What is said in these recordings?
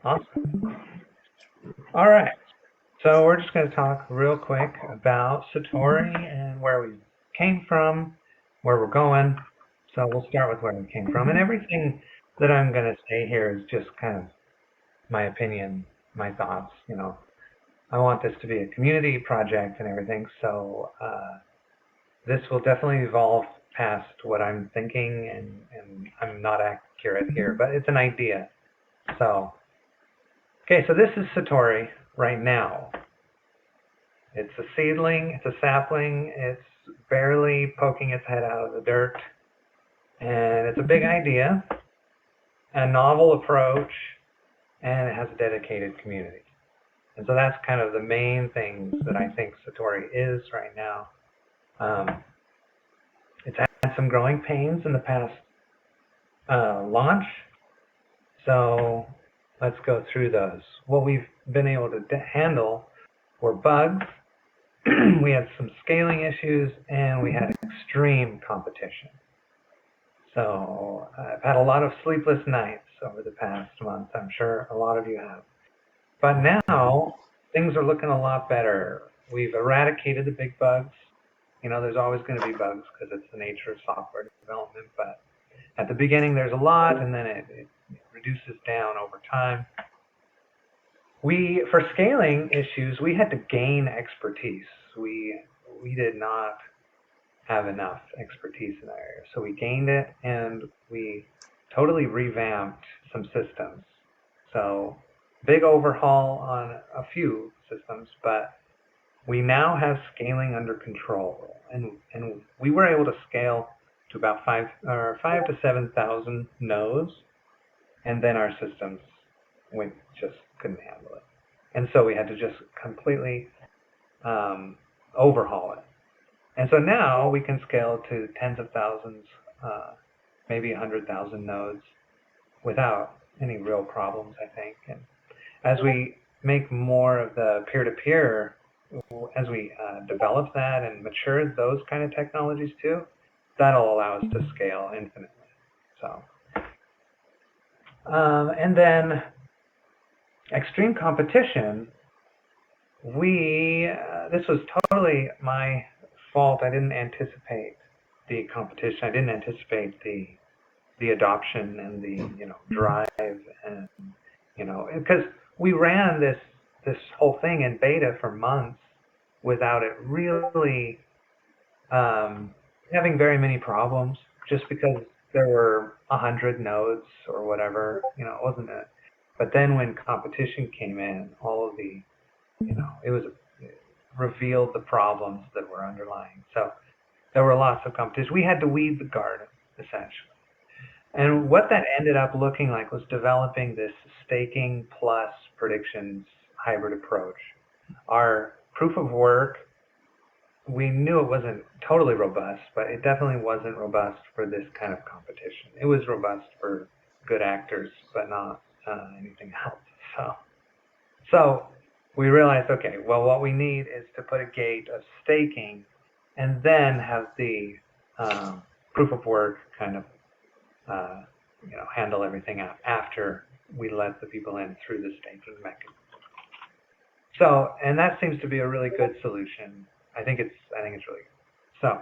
Awesome. All right. So we're just going to talk real quick about Satori and where we came from, where we're going. So we'll start with where we came from. And everything that I'm going to say here is just kind of my opinion, my thoughts. I want this to be a community project and everything. So this will definitely evolve past what I'm thinking, and I'm not accurate here, but it's an idea. So, okay, so this is Satori right now. It's a seedling, it's a sapling, it's barely poking its head out of the dirt, and it's a big idea, a novel approach, and it has a dedicated community. And so that's kind of the main things that I think Satori is right now. It's had some growing pains in the past launch, so let's go through those. What we've been able to handle were bugs. We had some scaling issues, and we had extreme competition. So I've had a lot of sleepless nights over the past month. I'm sure a lot of you have. But now things are looking a lot better. We've eradicated the big bugs. There's always going to be bugs because it's the nature of software development. But at the beginning, there's a lot, and then it reduces down over time. For scaling issues, we had to gain expertise. We did not have enough expertise in that area. So we gained it, and we totally revamped some systems. So big overhaul on a few systems, but we now have scaling under control, and we were able to scale to about 5 to 7,000 nodes, and then our systems just couldn't handle it, and so we had to just completely overhaul it. And so now we can scale to tens of thousands, maybe 100,000 nodes without any real problems, I think. And as we make more of the peer-to-peer, as we develop that and mature those kind of technologies too, that'll allow us to scale infinitely. So, and then extreme competition. This was totally my fault. I didn't anticipate the competition. I didn't anticipate the adoption and the drive, and because we ran this whole thing in beta for months without it really having very many problems, just because there were 100 nodes or whatever. It wasn't it. But then when competition came in, all of the it revealed the problems that were underlying. So there were lots of competition. We had to weed the garden, essentially. And what that ended up looking like was developing this staking plus predictions hybrid approach. Our proof of work, we knew it wasn't totally robust, but it definitely wasn't robust for this kind of competition. It was robust for good actors, but not anything else. So we realized, okay, well, what we need is to put a gate of staking and then have the proof of work kind of handle everything out after we let the people in through the staking mechanism. So, and that seems to be a really good solution. I think it's really good. So,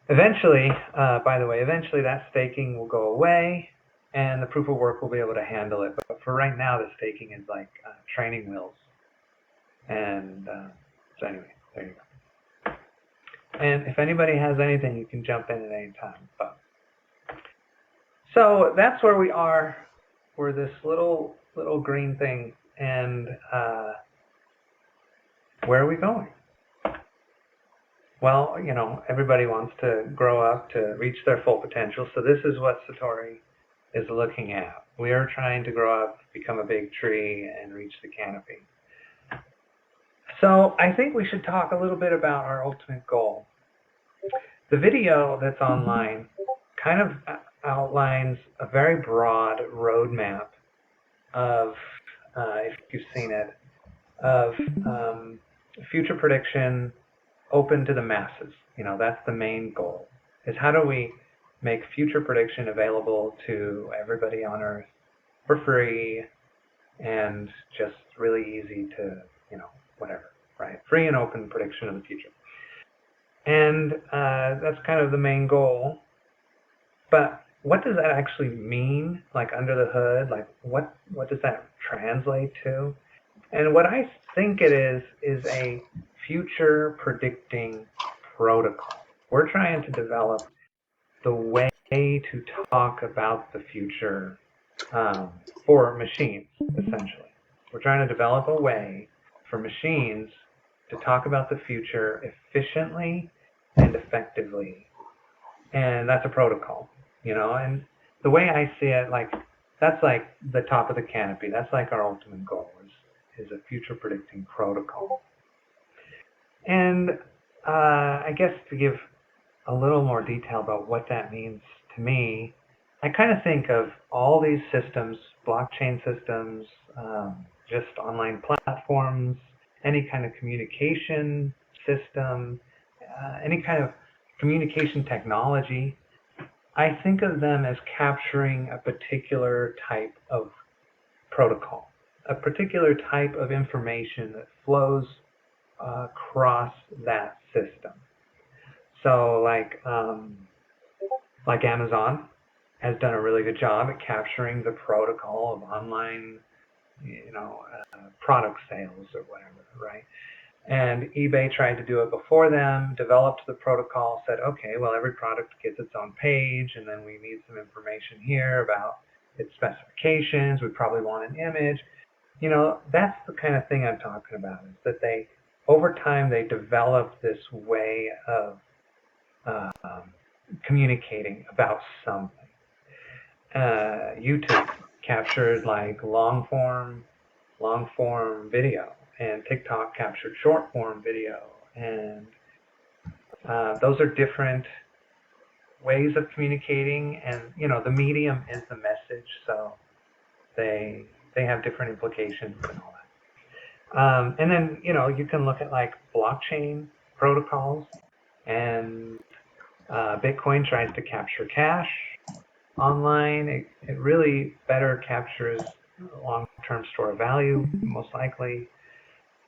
eventually, by the way, eventually that staking will go away, and the proof of work will be able to handle it. But for right now, the staking is like training wheels. And so anyway, there you go. And if anybody has anything, you can jump in at any time. So that's where we are. We're this little green thing, and where are we going? Well, everybody wants to grow up to reach their full potential. So this is what Satori is looking at. We are trying to grow up, become a big tree, and reach the canopy. So I think we should talk a little bit about our ultimate goal. The video that's online kind of outlines a very broad roadmap of, if you've seen it, of future prediction open to the masses. That's the main goal, is how do we make future prediction available to everybody on Earth for free, and just really easy to, whatever, right? Free and open prediction of the future. And that's kind of the main goal. But what does that actually mean, like under the hood? Like what does that translate to? And what I think it is a future predicting protocol. We're trying to develop the way to talk about the future for machines, essentially. We're trying to develop a way for machines to talk about the future efficiently and effectively. And that's a protocol, and the way I see it, like, that's like the top of the canopy. That's like our ultimate goal is a future predicting protocol. And I guess to give a little more detail about what that means to me, I kind of think of all these systems, blockchain systems, just online platforms, any kind of communication system, any kind of communication technology. I think of them as capturing a particular type of protocol, a particular type of information that flows across that system. So like Amazon has done a really good job at capturing the protocol of online, product sales or whatever, right? And eBay tried to do it before them, developed the protocol, said, okay, well, every product gets its own page, and then we need some information here about its specifications. We probably want an image. That's the kind of thing I'm talking about, is that over time, they developed this way of communicating about something. YouTube captured like long form video, and TikTok captured short form video, and those are different ways of communicating, and the medium is the message, so they have different implications and all that. And then you can look at like blockchain protocols, and Bitcoin tries to capture cash online. It really better captures long-term store of value, most likely.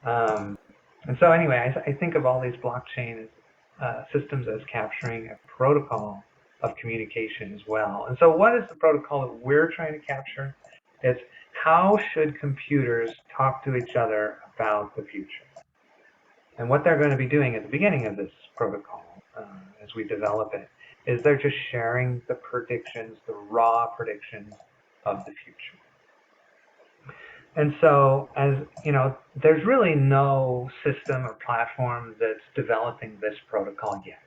And so anyway, I think of all these blockchain systems as capturing a protocol of communication as well. And so what is the protocol that we're trying to capture? It's how should computers talk to each other about the future? And what they're going to be doing at the beginning of this protocol, as we develop it, is they're just sharing the predictions, the raw predictions of the future. And so, as there's really no system or platform that's developing this protocol yet.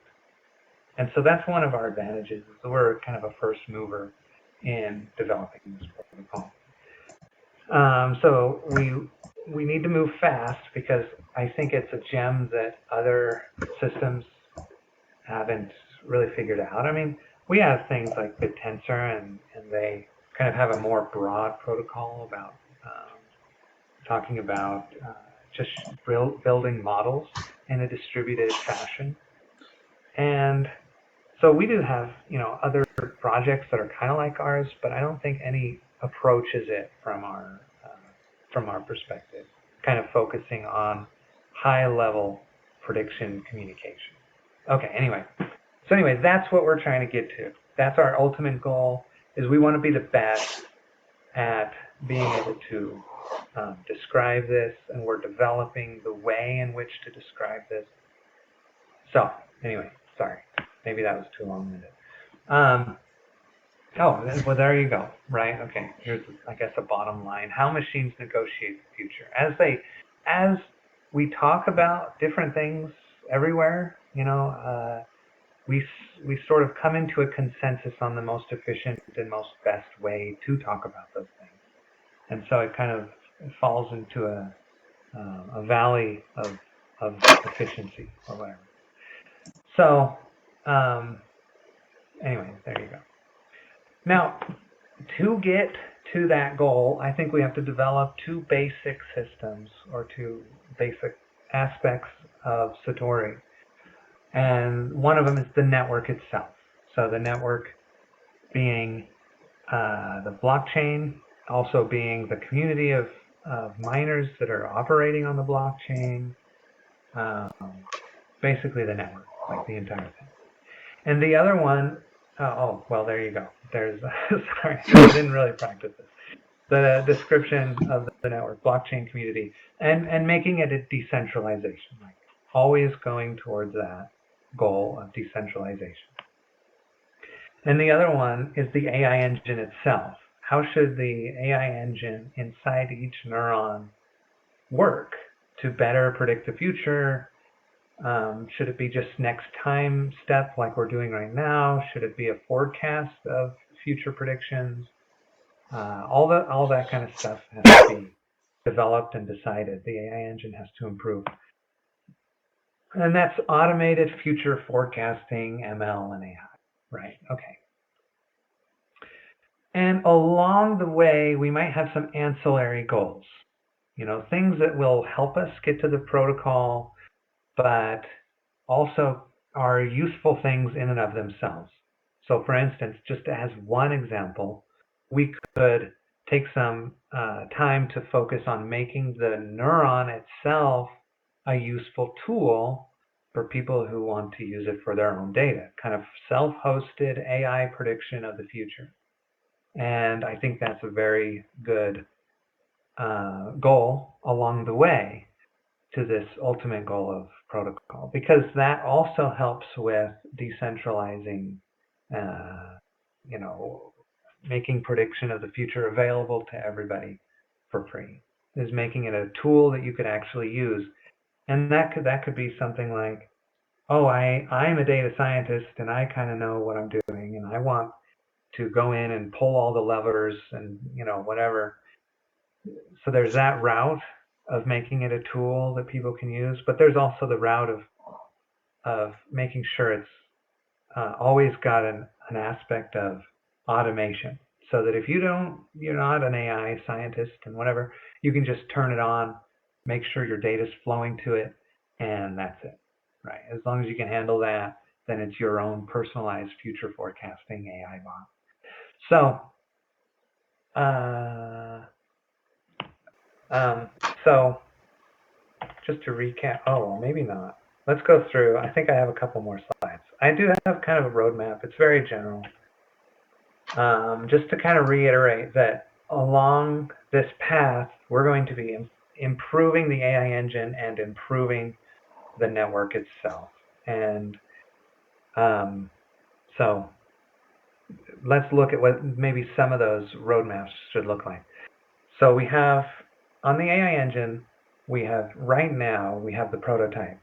And so that's one of our advantages, is that we're kind of a first mover in developing this protocol. So we need to move fast, because I think it's a gem that other systems haven't really figured out. I mean, we have things like BitTensor, and they kind of have a more broad protocol about talking about just building models in a distributed fashion. And so we do have, other projects that are kind of like ours, but I don't think any approaches it from our perspective, kind of focusing on high-level prediction communication. Okay, anyway. So anyway, that's what we're trying to get to. That's our ultimate goal, is we want to be the best at being able to describe this, and we're developing the way in which to describe this. So anyway, sorry, maybe that was too long-winded. Well, there you go, right? Okay, here's, I guess, a bottom line. How machines negotiate the future. As we talk about different things everywhere, we sort of come into a consensus on the most efficient and most best way to talk about those things. And so it kind of falls into a valley of efficiency or whatever. So anyway, there you go. Now, to get to that goal, I think we have to develop two basic systems, or two basic aspects of SATORI. And one of them is the network itself. So the network being the blockchain also being the community of miners that are operating on the blockchain, um, basically the network, like the entire thing. And the other one, oh, well, there you go. There's, sorry, I didn't really practice this. The description of the network, blockchain community, and making it a decentralization, like always going towards that goal of decentralization. And the other one is the AI engine itself. How should the AI engine inside each neuron work to better predict the future? Should it be just next time step like we're doing right now? Should it be a forecast of future predictions? All that kind of stuff has to be developed and decided. The AI engine has to improve. And that's automated future forecasting, ML, and AI. Right, okay. And along the way, we might have some ancillary goals, things that will help us get to the protocol, but also are useful things in and of themselves. So for instance, just as one example, we could take some time to focus on making the neuron itself a useful tool for people who want to use it for their own data, kind of self-hosted AI prediction of the future. And I think that's a very good goal along the way to this ultimate goal of protocol, because that also helps with decentralizing, making prediction of the future available to everybody for free, is making it a tool that you could actually use. And that could be something like, oh, I'm a data scientist and I kind of know what I'm doing and I want to go in and pull all the levers and whatever. So there's that route of making it a tool that people can use, but there's also the route of making sure it's always got an aspect of automation, so that if you're not an AI scientist and whatever, you can just turn it on, make sure your data's flowing to it, and that's it, right? As long as you can handle that, then it's your own personalized future forecasting AI bot. So, so just to recap, oh, well, maybe not. Let's go through. I think I have a couple more slides. I do have kind of a roadmap. It's very general. Just to kind of reiterate that along this path, we're going to be improving the AI engine and improving the network itself. And so let's look at what maybe some of those roadmaps should look like. So we have, on the AI engine, right now, we have the prototype.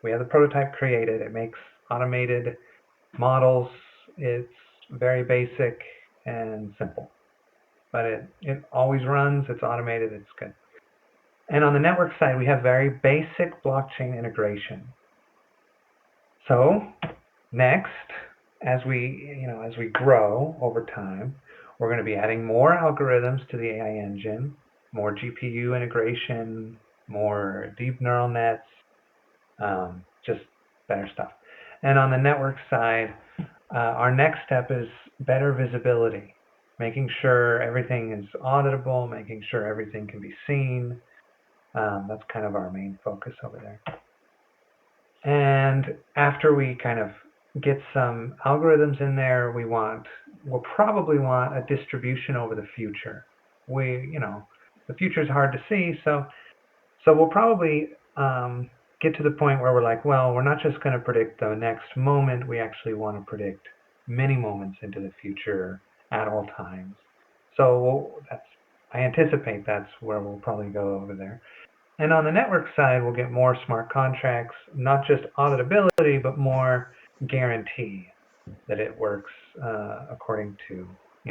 We have the prototype created. It makes automated models. It's very basic and simple, but it always runs. It's automated. It's good. And on the network side, we have very basic blockchain integration. So next, as we grow over time, we're going to be adding more algorithms to the AI engine, more GPU integration, more deep neural nets, just better stuff. And on the network side, our next step is better visibility, making sure everything is auditable, making sure everything can be seen. That's kind of our main focus over there. And after we kind of get some algorithms in there, we'll probably want a distribution over the future. The future is hard to see, so we'll probably get to the point where we're like, well, we're not just going to predict the next moment. We actually want to predict many moments into the future at all times. So I anticipate that's where we'll probably go over there. And on the network side, we'll get more smart contracts, not just auditability, but more guarantee that it works according to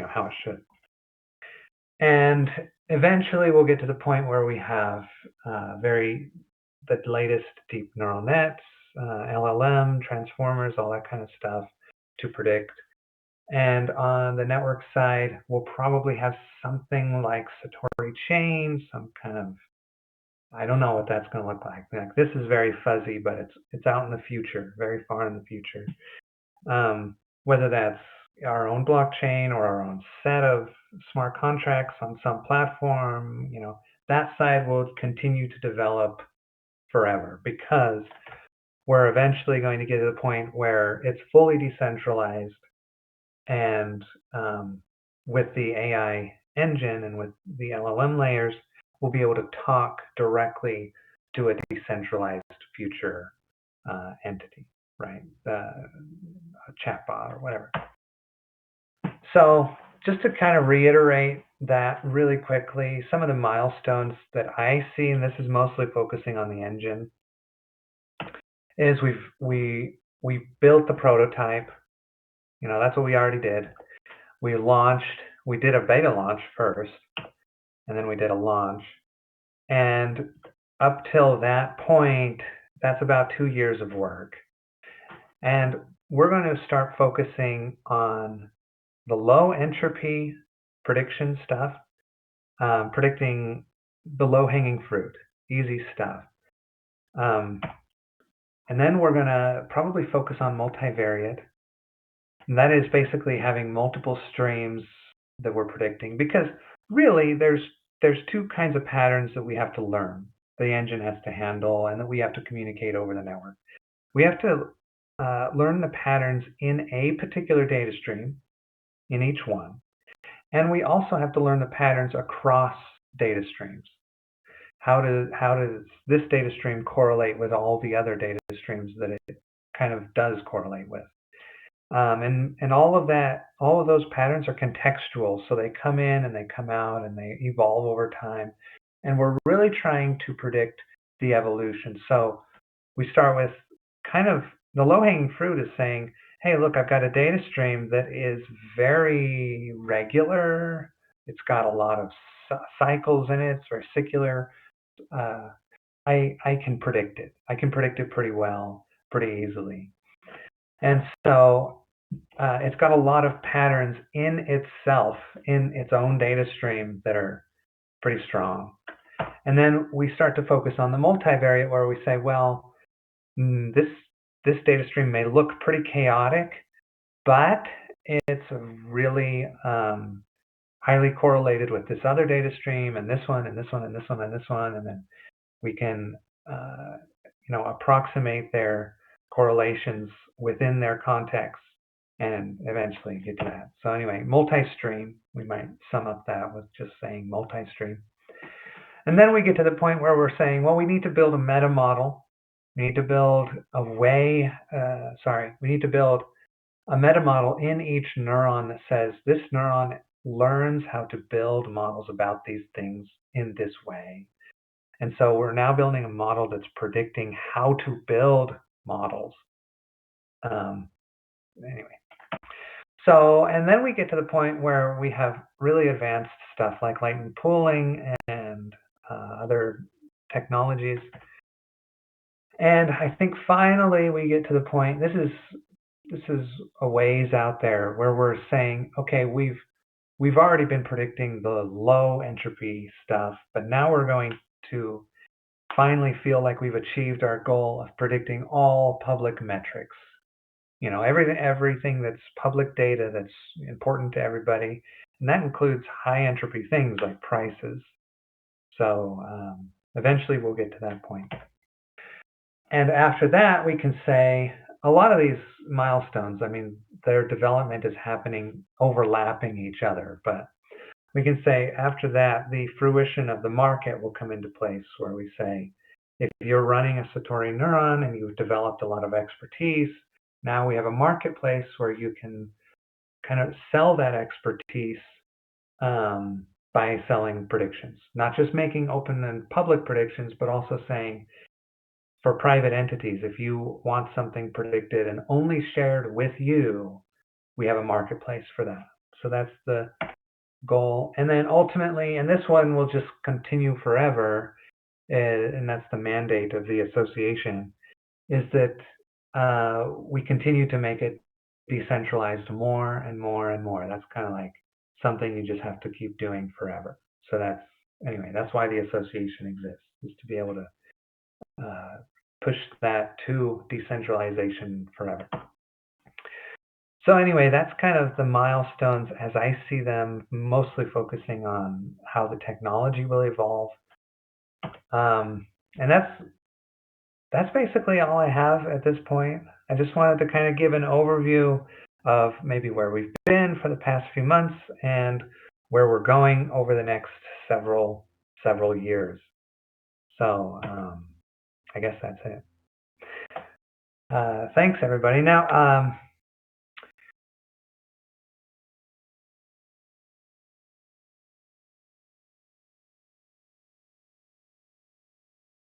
how it should. And eventually, we'll get to the point where we have the latest deep neural nets, LLM, transformers, all that kind of stuff to predict. And on the network side, we'll probably have something like SATORI chain, some kind of, I don't know what that's going to look like. This is very fuzzy, but it's out in the future, very far in the future. Whether that's our own blockchain or our own set of smart contracts on some platform, that side will continue to develop forever because we're eventually going to get to the point where it's fully decentralized and with the AI engine and with the LLM layers, we'll be able to talk directly to a decentralized future entity, right? A chatbot or whatever. So just to kind of reiterate that really quickly, some of the milestones that I see, and this is mostly focusing on the engine, is we built the prototype. That's what we already did. We did a beta launch first, and then we did a launch. And up till that point, that's about 2 years of work. And we're going to start focusing on the low entropy prediction stuff, predicting the low hanging fruit, easy stuff. And then we're going to probably focus on multivariate. And that is basically having multiple streams that we're predicting, because really there's two kinds of patterns that we have to learn, the engine has to handle, and that we have to communicate over the network. We have to learn the patterns in a particular data stream in each one. And we also have to learn the patterns across data streams. How does this data stream correlate with all the other data streams that it kind of does correlate with? And all of those patterns are contextual, so they come in and they come out and they evolve over time. And we're really trying to predict the evolution. So we start with kind of the low-hanging fruit is saying, hey, look, I've got a data stream that is very regular. It's got a lot of cycles in it. It's very secular. I can predict it. I can predict it pretty well, pretty easily. And so it's got a lot of patterns in itself, in its own data stream that are pretty strong. And then we start to focus on the multivariate where we say, well, this data stream may look pretty chaotic, but it's really highly correlated with this other data stream and this one and this one and this one and this one. And then we can approximate their correlations within their context and eventually get to that. So anyway, multi-stream, we might sum up that with just saying multi-stream. And then we get to the point where we're saying, well, we need to build a meta model. We need to build we need to build a meta model in each neuron that says this neuron learns how to build models about these things in this way. And so we're now building a model that's predicting how to build models. Anyway. So, and then we get to the point where we have really advanced stuff like lightning pooling and other technologies. And I think finally we get to the point, this is a ways out there where we're saying, okay, we've already been predicting the low entropy stuff, but now we're going to finally feel like we've achieved our goal of predicting all public metrics. Everything that's public data that's important to everybody, and that includes high entropy things like prices. So eventually we'll get to that point. And after that, we can say a lot of these milestones, I mean, their development is happening overlapping each other, but we can say after that, the fruition of the market will come into place where we say, if you're running a SATORI neuron and you've developed a lot of expertise, now we have a marketplace where you can kind of sell that expertise by selling predictions, not just making open and public predictions, but also saying for private entities, if you want something predicted and only shared with you, we have a marketplace for that. So that's the goal. And then ultimately, and this one will just continue forever, and that's the mandate of the association, is that we continue to make it decentralized more and more and more. That's kind of like something you just have to keep doing forever. So that's why the association exists, is to be able to push that to decentralization forever. So anyway, that's kind of the milestones as I see them, mostly focusing on how the technology will evolve. And that's basically all I have at this point. I just wanted to kind of give an overview of maybe where we've been for the past few months and where we're going over the next several years. So I guess that's it. Thanks, everybody. Now,